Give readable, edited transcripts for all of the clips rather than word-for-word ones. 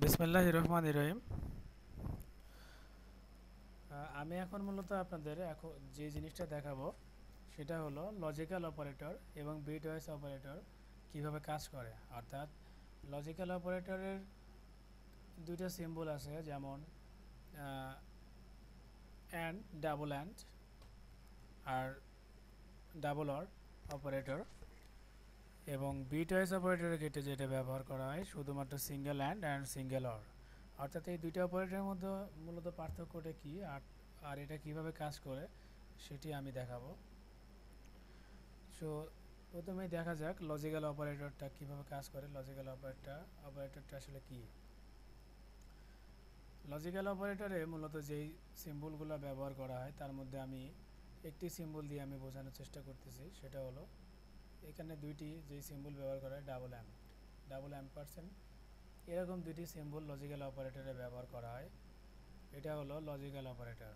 বিসমিল্লাহির রহমানির রহিম। আমি এখন মূলত আপনাদের এখন যে জিনিসটা দেখাবো সেটা হলো লজিক্যাল অপারেটর এবং বিটওয়াইজ অপারেটর কিভাবে কাজ করে। অর্থাৎ লজিক্যাল অপারেটরের দুইটা সিম্বল আছে, যেমন অ্যান্ড, ডাবল অ্যান্ড আর ডাবল অর অপারেটর। এবং বিটওয়াইজ অপারেটরের ক্ষেত্রে যেটা ব্যবহার করা হয় শুধুমাত্র single and and single or. অর্থাৎ এই দুইটা অপারেটরের মধ্যে মূলত পার্থক্যটা কী আর আর এটা কিভাবে কাজ করে সেটি আমি দেখাবো। সো প্রথমেই দেখা যাক লজিক্যাল অপারেটরটা কিভাবে কাজ করে। লজিক্যাল অপারেটরটা আসলে কি? লজিক্যাল অপারেটরে মূলত যেই সিম্বলগুলো ব্যবহার করা হয় তার মধ্যে আমি একটি সিম্বল দিয়ে আমি বোঝানোর চেষ্টা করতেছি। সেটা হলো এখানে দুইটি যেই সিম্বল ব্যবহার করা হয়, ডাবল অ্যাম্পারসেন্ট, এরকম দুইটি সিম্বল লজিক্যাল অপারেটরে ব্যবহার করা হয়। এটা হলো লজিক্যাল অপারেটর।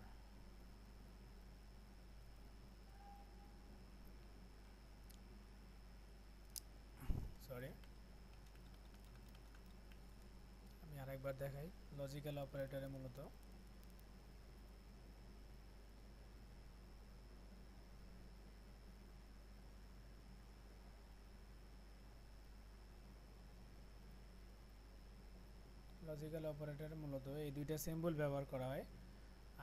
সরি, আমি আরেকবার দেখাই। লজিক্যাল অপারেটরে মূলত এই দুইটা সিম্বল ব্যবহার করা হয়।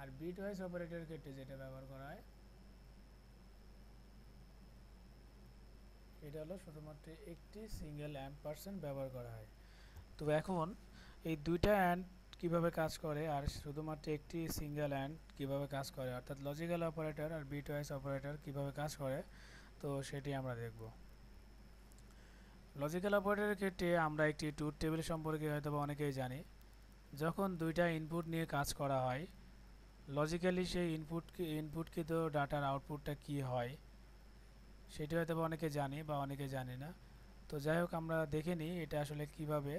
আর বিটওয়াইজ অপারেটরের ক্ষেত্রে যেটা ব্যবহার করা হয় এটা হলো শুধুমাত্র একটি সিঙ্গেল অ্যাম্পারসেন্ট ব্যবহার করা হয়। তো এখন এই দুইটা অ্যান্ড কিভাবে কাজ করে আর শুধুমাত্র একটি সিঙ্গেল অ্যান্ড কিভাবে কাজ করে, অর্থাৎ লজিক্যাল অপারেটর আর বিটওয়াইজ অপারেটর কিভাবে কাজ করে, তো সেটি আমরা দেখব। লজিক্যাল অপারেটরের ক্ষেত্রে আমরা একটি ট্রুথ টেবিল সম্পর্কে হয়তো অনেকেই জানি। যখন দুইটা ইনপুট নিয়ে কাজ করা হয়, লজিক্যালি সেই ইনপুটকৃত ডাটার আউটপুটটা কি হয় সেটি হয়তো অনেকে জানি বা অনেকে জানি না। তো যাই হোক, আমরা দেখে নিই এটা আসলে কিভাবে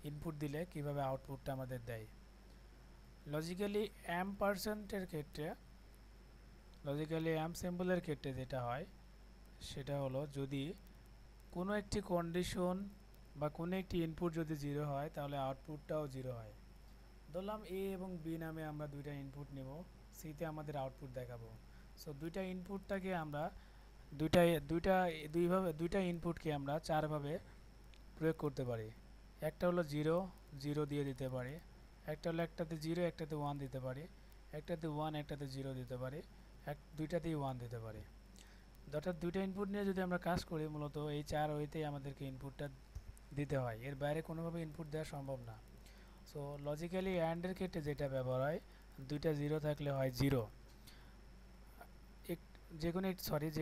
ইনপুট দিলে কিভাবে আউটপুটটা আমাদের দেয়। লজিক্যালি অ্যাম্প পার্সেন্টের ক্ষেত্রে, লজিক্যালি অ্যাম্প সিম্বলের ক্ষেত্রে যেটা হয় সেটা হলো যদি কোনো একটি কন্ডিশন বা কোনো একটি ইনপুট যদি জিরো হয় তাহলে আউটপুটটাও জিরো হয়। ধরলাম এ এবং বি নামে আমরা দুইটা ইনপুট নেব, সিতে আমাদের আউটপুট দেখাবো। সো দুইটা ইনপুটটাকে আমরা দুইটা দুইটা দুইটা ইনপুটকে আমরা চারভাবে প্রয়োগ করতে পারি। একটা হলো জিরো, জিরো দিয়ে দিতে পারি। একটা হলো একটাতে জিরো একটাতে ওয়ান দিতে পারি। একটাতে ওয়ান একটাতে জিরো দিতে পারি। দুইটাতেই ওয়ান দিতে পারি। অর্থাৎ দুইটা ইনপুট নিয়ে যদি আমরা কাজ করি মূলত এই চার ওয়েতেই আমাদেরকে ইনপুটটা দিতে হয়, এর বাইরে কোনোভাবে ইনপুট দেওয়া সম্ভব না। সো লজিক্যালি অ্যান্ডের ক্ষেত্রে যেটা ব্যবহার হয়, দুইটা জিরো থাকলে হয় জিরো, যে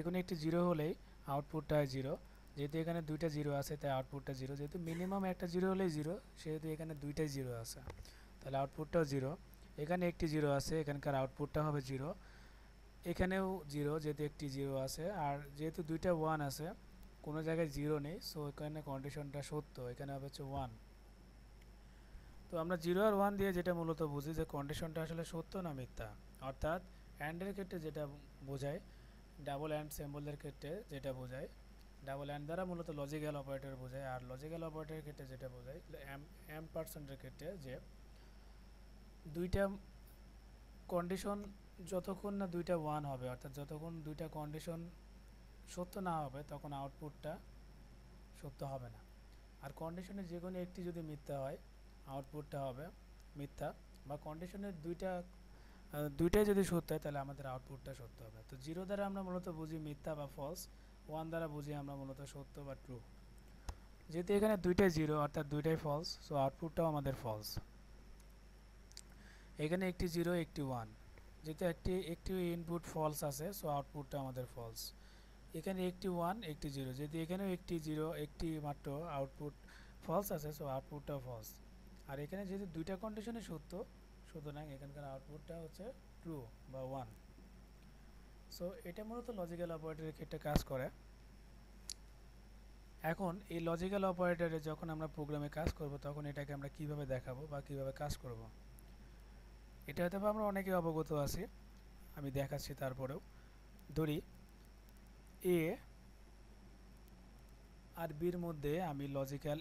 কোনো একটি জিরো হলেই আউটপুটটা হয় জিরো। যেহেতু এখানে দুইটা জিরো আছে তাই আউটপুটটা জিরো। যেহেতু মিনিমাম একটা জিরো হলেই জিরো, সেহেতু এখানে দুইটাই জিরো আছে, তাহলে আউটপুটটাও জিরো। এখানে একটি জিরো আছে, এখানকার আউটপুটটা হবে জিরো। এখানেও জিরো, যেহেতু একটি জিরো আছে। আর যেহেতু দুইটা ওয়ান আছে, কোনো জায়গায় জিরো নেই, সো এখানে কন্ডিশনটা সত্য, এখানে হবে হচ্ছে ওয়ান। তো আমরা জিরো আর ওয়ান দিয়ে যেটা মূলত বুঝি যে কন্ডিশনটা আসলে সত্য না মিথ্যা। অর্থাৎ অ্যান্ডের ক্ষেত্রে যেটা বোঝায়, ডাবল অ্যান্ড সিম্বলের ক্ষেত্রে যেটা বোঝায়, ডাবল অ্যান্ড দ্বারা মূলত লজিক্যাল অপারেটর বোঝায়। আর লজিক্যাল অপারেটরের ক্ষেত্রে যেটা বোঝায় এম পার্সেন্টের ক্ষেত্রে, যে দুইটা কন্ডিশন যতক্ষণ না দুইটা ওয়ান হবে, অর্থাৎ যতক্ষণ দুইটা কন্ডিশন সত্য না হবে তখন আউটপুটটা সত্য হবে না। আর কন্ডিশনের যে কোনো একটি যদি মিথ্যা হয় আউটপুটটা হবে মিথ্যা। বা কন্ডিশনের দুইটাই যদি সত্য হয় তাহলে আমাদের আউটপুটটা সত্য হবে। তো জিরো দ্বারা আমরা মূলত বুঝি মিথ্যা বা ফলস, ওয়ান দ্বারা বুঝি আমরা মূলত সত্য বা ট্রু। যেহেতু এখানে দুইটাই জিরো অর্থাৎ দুইটাই ফলস, সো আউটপুটটাও আমাদের ফলস। এখানে একটি জিরো একটি ওয়ান, যেহেতু একটি ইনপুট ফলস আছে, সো আউটপুটটা আমাদের ফলস। এখানে একটি ওয়ান একটি জিরো, যেহেতু এখানেও একটি জিরো একটি মাত্র আউটপুট ফলস আছে, সো আউটপুটটা ফলস। আর এখানে যেহেতু দুইটা কন্ডিশনে সত্য, সুতরাং এখানকার আউটপুটটা হচ্ছে ট্রু বা ওয়ান। সো এটা মূলত লজিক্যাল অপারেটরের ক্ষেত্রে কাজ করে। এখন এই লজিক্যাল অপারেটরে যখন আমরা প্রোগ্রামে কাজ করব তখন এটাকে আমরা কিভাবে দেখাবো বা কিভাবে কাজ করব, এটা হয়তো আমরা অনেকে অবগত আছি, আমি দেখাচ্ছি। তারপরেও ধরি এ আর বির মধ্যে আমি লজিক্যাল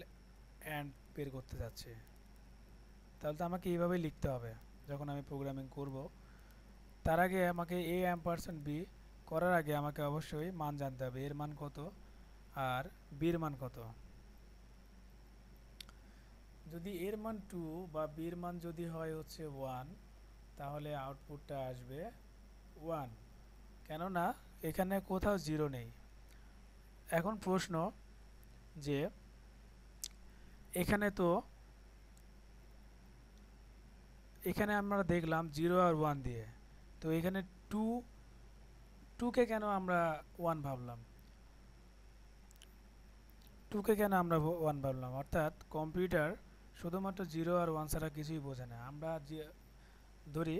অ্যান্ড বের করতে যাচ্ছি। তাহলে তো আমাকে এইভাবেই লিখতে হবে যখন আমি প্রোগ্রামিং করব। তার আগে আমাকে এ অ্যাম্পারসেন্ট বি করার আগে আমাকে অবশ্যই মান জানতে হবে, এর মান কত আর বির মান কত। যদি এর মান 2 বা বির মান যদি হয় হচ্ছে 1, তাহলে আউটপুটটা আসবে 1, কেননা এখানে কোথাও জিরো নেই। এখন প্রশ্ন যে এখানে আমরা দেখলাম 0 আর 1 দিয়ে, তো এখানে 2 কে কেন আমরা 1 ভাবলাম, 2কে কেন আমরা 1 ভাবলাম? অর্থাৎ কম্পিউটার শুধুমাত্র 0 আর 1 ছাড়া কিছুই বোঝে না। আমরা যে ধরি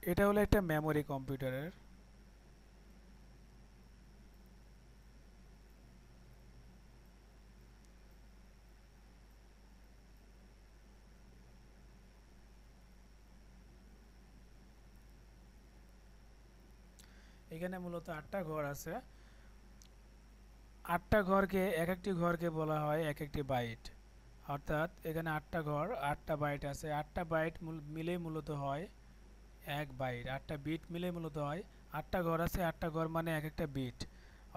এটা হলো একটা মেমোরি কম্পিউটারের, এখানে মূলত 8টা ঘর আছে। 8টা ঘরকে এক একটি ঘরকে বলা হয় এক একটি বাইট। অর্থাৎ এখানে 8টা ঘর, 8টা বাইট আছে। 8টা বাইট মিলেই মূলত হয় 1 বাইট। 8টা বিট মিলেই মূলত হয়, 8টা ঘর আছে, 8টা ঘর মানে এক একটা বিট,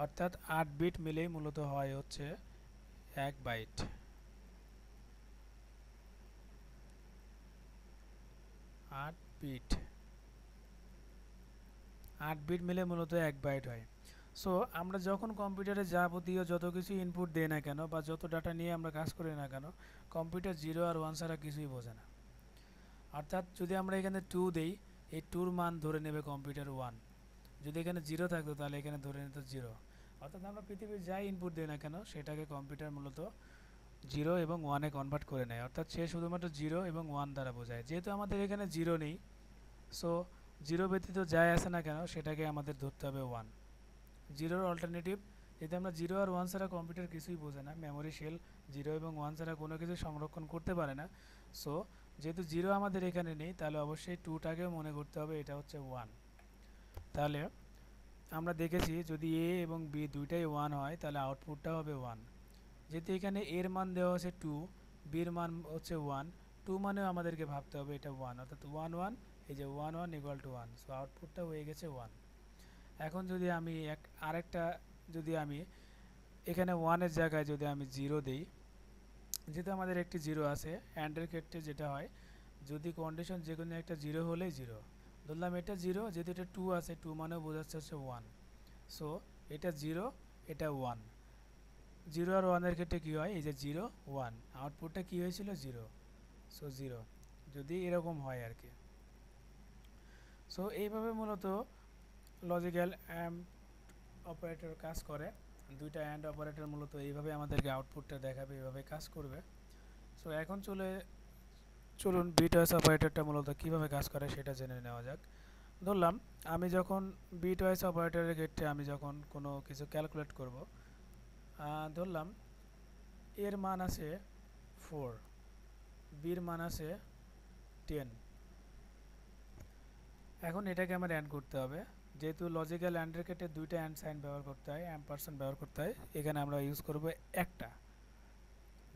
অর্থাৎ 8 বিট মিলেই মূলত হয় হচ্ছে 1 বাইট। 8 বিট, 8 বিট মিলে মূলত 1 বাইট হয়। সো আমরা যখন কম্পিউটারে যাবতীয় যত কিছু ইনপুট দেই না কেন বা যত ডাটা নিয়ে আমরা কাজ করি না কেন, কম্পিউটার 0 আর 1 ছাড়া কিছুই বোঝে না। অর্থাৎ যদি আমরা এখানে 2 দেই, এই 2-র মান ধরে নেবে কম্পিউটার 1। যদি এখানে 0 থাকতো তাহলে এখানে ধরে নিত 0। অর্থাৎ আমরা পৃথিবীর যাই ইনপুট দিই না কেন সেটাকে কম্পিউটার মূলত 0 এবং 1-এ কনভার্ট করে নেয়। অর্থাৎ সে শুধুমাত্র 0 এবং 1 দ্বারা বোঝায়। যেহেতু আমাদের এখানে 0 নেই, সো 0 ব্যতীত যাই আসে না কেন সেটাকে আমাদের ধরতে হবে 1। 0-র অল্টারনেটিভ, যেহেতু আমরা 0 আর 1 ছাড়া কম্পিউটার কিছুই বোঝে না, মেমোরি শেল 0 এবং 1 ছাড়া কোনো কিছু সংরক্ষণ করতে পারে না। সো যেহেতু 0 আমাদের এখানে নেই, তাহলে অবশ্যই 2টাকেও মনে করতে হবে এটা হচ্ছে 1। তাহলে আমরা দেখেছি যদি এ এবং বি দুইটাই 1 হয় তাহলে আউটপুটটা হবে 1। যেহেতু এখানে এর মান দেওয়া হচ্ছে 2, বির মান হচ্ছে 1, 2 মানেও আমাদেরকে ভাবতে হবে এটা 1, অর্থাৎ 1 1, এই যে 1 1 ইকুয়াল টু 1। সো আউটপুটটা হয়ে গেছে 1। এখন যদি আমি আরেকটা, যদি আমি এখানে 1-এর জায়গায় যদি আমি 0 দিই, যেহেতু আমাদের একটি 0 আছে, অ্যান্ডের ক্ষেত্রে যেটা হয় যদি কন্ডিশন যে কোনো একটা 0 হলেই 0, ধরলাম এটা 0, যেহেতু এটা 2 আছে, 2 মানেও বোঝাচ্ছে হচ্ছে 1। সো এটা 0, এটা 1। 0 আর 1-এর ক্ষেত্রে কী হয়, এই যে 0 1, আউটপুটটা কী হয়েছিল 0। সো 0 যদি এরকম হয় আর কি। সো এইভাবে মূলত লজিক্যাল অপারেটর কাজ করে। দুইটা অ্যান্ড অপারেটর মূলত এইভাবে আমাদেরকে আউটপুটটা দেখাবে, এইভাবে কাজ করবে। সো এখন চলুন বিটওয়াইজ অপারেটরটা মূলত কীভাবে কাজ করে সেটা জেনে নেওয়া যাক। ধরলাম আমি যখন বিটওয়াইজ অপারেটরের ক্ষেত্রে আমি যখন কোনো কিছু ক্যালকুলেট করব, ধরলাম এর মান আছে 4, বির মান আছে 10। এখন এটাকে আমার অ্যান্ড করতে হবে। যেহেতু লজিক্যাল অ্যান্ডের ক্ষেত্রে দুইটা অ্যান্ড সাইন ব্যবহার করতে হয়, অ্যাম্পারসেন্ট ব্যবহার করতে হয়, এখানে আমরা ইউজ করব একটা,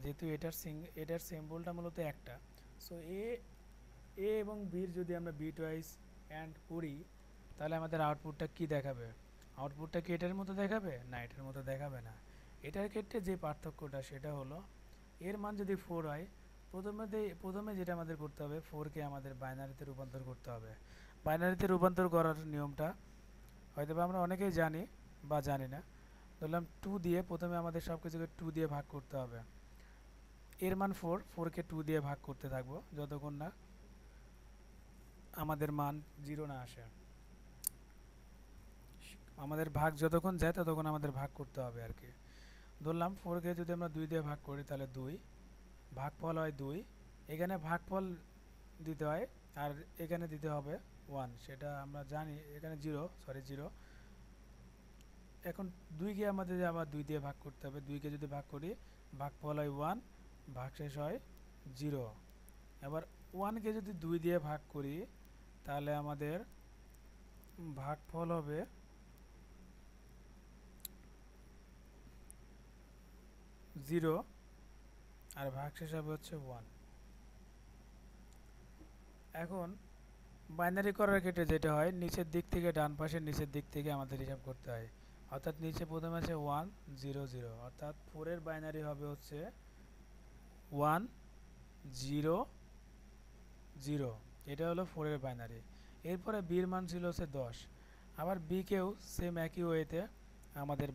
যেহেতু এটার সিম্বলটা মূলত একটা। সো এ এবং বির যদি আমরা বিটওয়াইজ অ্যান্ড করি তাহলে আমাদের আউটপুটটা কি দেখাবে? আউটপুটটা কি এটার মতো দেখাবে? না, এটার মতো দেখাবে না। এটার ক্ষেত্রে যে পার্থক্যটা সেটা হলো এর মান যদি 4 হয়, প্রথমে যেটা আমাদের করতে হবে 4কে আমাদের বাইনারিতে রূপান্তর করতে হবে। বাইনারিতে রূপান্তর করার নিয়মটা হয়তো আমরা অনেকেই জানি বা জানি না। ধরলাম 2 দিয়ে প্রথমে আমাদের সব কিছুকে 2 দিয়ে ভাগ করতে হবে। এর মান 4, 4কে 2 দিয়ে ভাগ করতে থাকবো যতক্ষণ না আমাদের মান 0 না আসে। আমাদের ভাগ যতক্ষণ যায় ততক্ষণ আমাদের ভাগ করতে হবে আর কি। ধরলাম 4কে যদি আমরা 2 দিয়ে ভাগ করি তাহলে 2, ভাগফল হয় 2। এখানে ভাগফল দিতে হয় আর এখানে দিতে হবে 1, সেটা আমরা জানি। এখানে 0। এখন 2কে আমাদের আবার 2 দিয়ে ভাগ করতে হবে। 2কে যদি ভাগ করি ভাগফল হয় 1, ভাগশেষ হয় 0। এবার 1কে যদি 2 দিয়ে ভাগ করি তাহলে আমাদের ভাগফল হবে 0, আর ভাগশেষ হবে হচ্ছে 1। এখন বাইনারি করার ক্ষেত্রে যেটা হয়, নিচের দিক থেকে ডান পাশের নিচের দিক থেকে আমাদের হিসাব করতে হয়। অর্থাৎ নিচে প্রথমে আছে 1 0 0, অর্থাৎ 4 এর বাইনারি হবে হচ্ছে 1 0 0। এটা হলো 4 এর বাইনারি। এরপরে বির মান ছিল হচ্ছে 10। আবার বিকেও সেম একই ওয়েতে আমাদের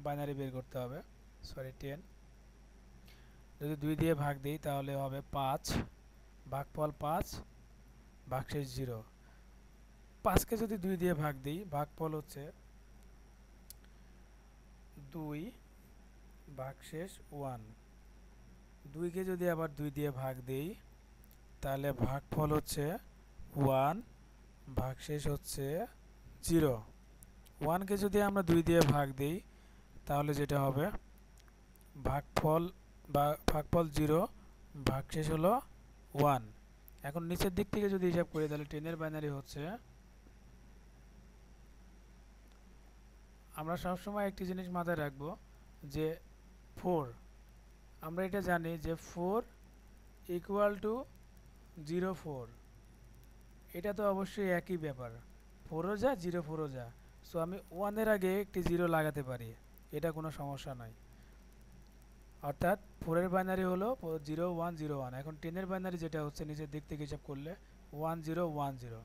বাইনারি বের করতে হবে। সরি 10, যদি 2 দিয়ে ভাগ দিই তাহলে হবে 5, ভাগফল 5, ভাগশেষ 0। 5কে যদি 2 দিয়ে ভাগ দিই, ভাগফল হচ্ছে 2, ভাগশেষ 1। 2কে যদি আবার 2 দিয়ে ভাগ দিই তাহলে ভাগফল হচ্ছে 1, ভাগশেষ হচ্ছে 0। 1কে যদি আমরা 2 দিয়ে ভাগ দিই তাহলে যেটা হবে ভাগফল 0, ভাগশেষ হলো 1। এখন নিচের দিক থেকে যদি হিসাব করি তাহলে 10 এর বাইনারি হচ্ছে, আমরা সবসময় একটি জিনিস মাথায় রাখবো যে 4, আমরা এটা জানি যে 4 ইকুয়াল টু 0 4। এটা তো অবশ্যই একই ব্যাপার, 4ও যা 0 4ও যা। সো আমি 1 এর আগে একটি 0 লাগাতে পারি, এটা কোনো সমস্যা নয়। অর্থাৎ 4 এর বাইনারি হলো 0 1 0 1। এখন 10 এর বাইনারি যেটা হচ্ছে নিচের দিক থেকে হিসাব করলে 1 0 1 0,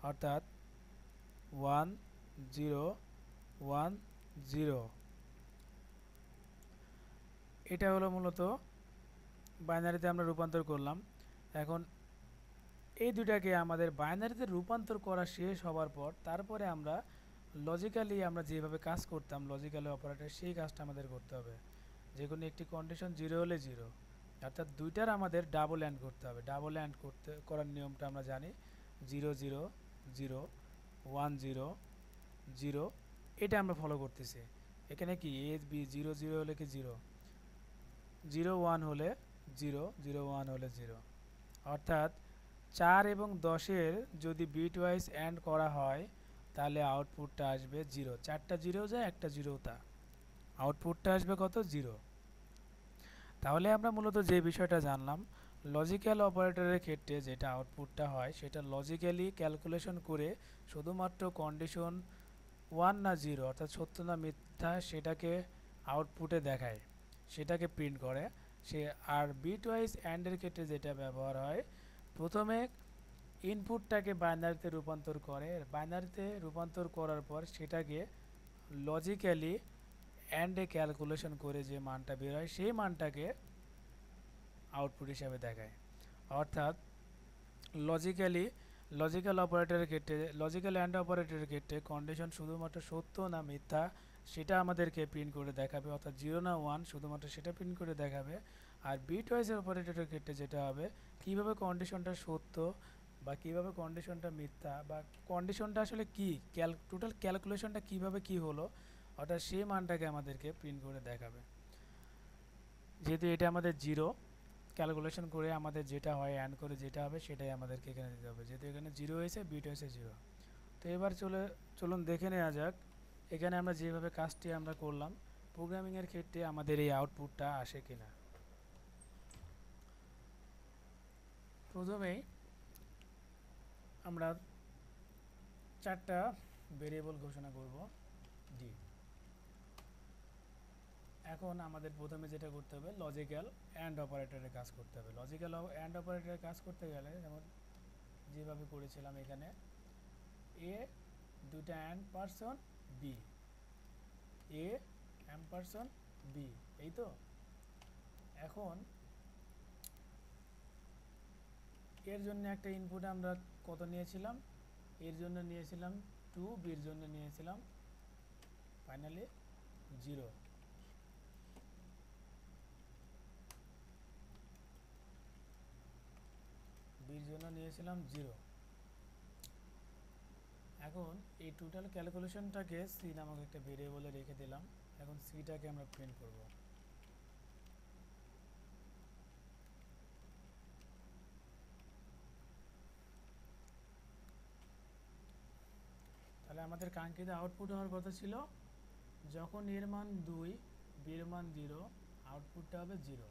অর্থাৎ 1 0 1 0। এটা হলো মূলত বাইনারিতে আমরা রূপান্তর করলাম। এখন এই দুটাকে আমাদের বাইনারিতে রূপান্তর করা শেষ হওয়ার পর তারপরে আমরা লজিক্যালি আমরা যেভাবে কাজ করতাম লজিক্যালি অপারেটর, সেই কাজটা আমাদের করতে হবে। যে কোনো একটি কন্ডিশন 0 হলে 0, অর্থাৎ দুইটার আমাদের ডাবল অ্যান্ড করতে হবে। ডাবল অ্যান্ড করার নিয়মটা আমরা জানি, 0 0 0 1 0 0। এটা আমরা ফলো করতেছি। এখানে কি এ বি 0 0 হলে কি 0, 0 1 হলে 0, 0 1 হলে 0। অর্থাৎ 4 এবং 10-এর যদি বিট ওয়াইজ অ্যান্ড করা হয় তাহলে আউটপুটটা আসবে 0। 4টা 0 যায়, একটা 0 তা আউটপুটটা আসবে কত, 0। তাহলে আমরা মূলত যে বিষয়টা জানলাম, লজিক্যাল অপারেটরের ক্ষেত্রে যেটা আউটপুটটা হয় সেটা লজিক্যালি ক্যালকুলেশন করে শুধুমাত্র কন্ডিশন 1 না 0 অর্থাৎ সত্য না মিথ্যা সেটাকে আউটপুটে দেখায়, সেটাকে প্রিন্ট করে সে। আর বিট ওয়াইজ অ্যান্ডের ক্ষেত্রে যেটা ব্যবহার হয়, প্রথমে ইনপুটটাকে বাইনারিতে রূপান্তর করে, বাইনারিতে রূপান্তর করার পর সেটাকে লজিক্যালি অ্যান্ডে ক্যালকুলেশন করে যে মানটা বের হয় সেই মানটাকে আউটপুট হিসাবে দেখায়। অর্থাৎ লজিক্যাল অপারেটরের ক্ষেত্রে, লজিক্যাল অ্যান্ড অপারেটরের ক্ষেত্রে কন্ডিশন শুধুমাত্র সত্য না মিথ্যা সেটা আমাদেরকে প্রিন্ট করে দেখাবে, অর্থাৎ 0 না 1 শুধুমাত্র সেটা প্রিন্ট করে দেখাবে। আর বিট ওয়াইজ অপারেটরের ক্ষেত্রে যেটা হবে, কিভাবে কন্ডিশনটা সত্য বা কিভাবে কন্ডিশনটা মিথ্যা বা কন্ডিশনটা আসলে কি, টোটাল ক্যালকুলেশনটা কিভাবে কি হলো, অর্থাৎ সেই মানটাকে আমাদেরকে প্রিন্ট করে দেখাবে। যেহেতু এটা আমাদের 0, ক্যালকুলেশন করে আমাদের যেটা হয় অ্যান্ড করে যেটা হবে সেটাই আমাদেরকে এখানে দিতে হবে। যেহেতু এখানে 0 হয়েছে, বিট হয়েছে 0। তো এবার চলুন দেখে নেওয়া যাক এখানে আমরা যেভাবে কাজটি আমরা করলাম প্রোগ্রামিংয়ের ক্ষেত্রে আমাদের এই আউটপুটটা আসে কিনা। প্রথমেই আমরা 4টা ভেরিয়েবল ঘোষণা করব ডি। এখন আমাদের প্রথমে যেটা করতে হবে লজিক্যাল অ্যান্ড অপারেটরের কাজ করতে হবে। লজিক্যাল অ্যান্ড অপারেটরের কাজ করতে গেলে যেমন যেভাবে করেছিলাম এখানে এ দুটা and person B, A and person B, এই তো। এখন এর জন্য একটা ইনপুট আমরা কত নিয়েছিলাম, এর জন্য নিয়েছিলাম 2, বির জন্য নিয়েছিলাম ফাইনালি 0। বির জন্য নিয়েছিলাম 0। এখন এই টোটাল ক্যালকুলেশনটাকে সি নামক একটা ভেরিয়েবলে রেখে দিলাম। এখন সিটাকে আমরা প্রিন্ট করব। তাহলে আমাদের কাঙ্ক্ষিত আউটপুট হওয়ার কথা ছিল, যখন এর মান 2, বির মান 0, আউটপুটটা হবে 0।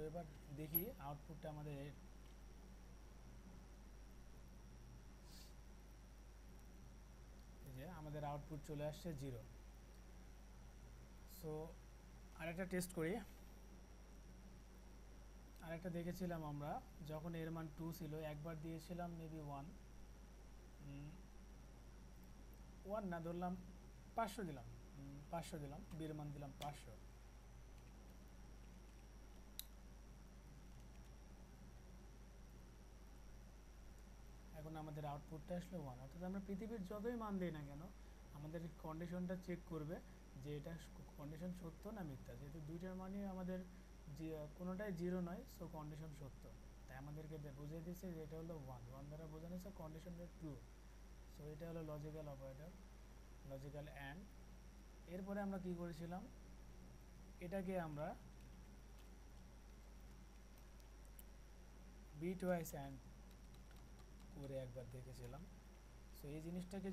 এবার দেখি আউটপুটটা আমাদের, এই যে আমাদের আউটপুট চলে আসছে 0। সো আরেকটা টেস্ট করি। আরেকটা দেখেছিলাম আমরা যখন এর মান 2 ছিল, একবার দিয়েছিলাম মেবি 1, 1 না ধরলাম 500 দিলাম, 500 দিলাম, বিয়ের মান দিলাম 500। এখন আমাদের আউটপুটটা আসলে 1, অর্থাৎ আমরা পৃথিবীর যতই মান দিই না কেন আমাদের কন্ডিশনটা চেক করবে যে এটা কন্ডিশন সত্য না মিথ্যা। যেহেতু দুইটার মানই আমাদের কোনোটাই 0 নয়, সো কন্ডিশন সত্য। তাই আমাদেরকে বুঝিয়ে দিচ্ছে যে এটা হলো 1, 1 দ্বারা বোঝানো হচ্ছে কন্ডিশনটা ট্রু। সো এটা হলো লজিক্যাল অপারেটর, লজিক্যাল অ্যান্ড। এরপরে আমরা কি করেছিলাম, এটাকে আমরা বিটওয়াইজ অ্যান্ড করে একবার দেখেছিলাম। সো এই জিনিসটাকে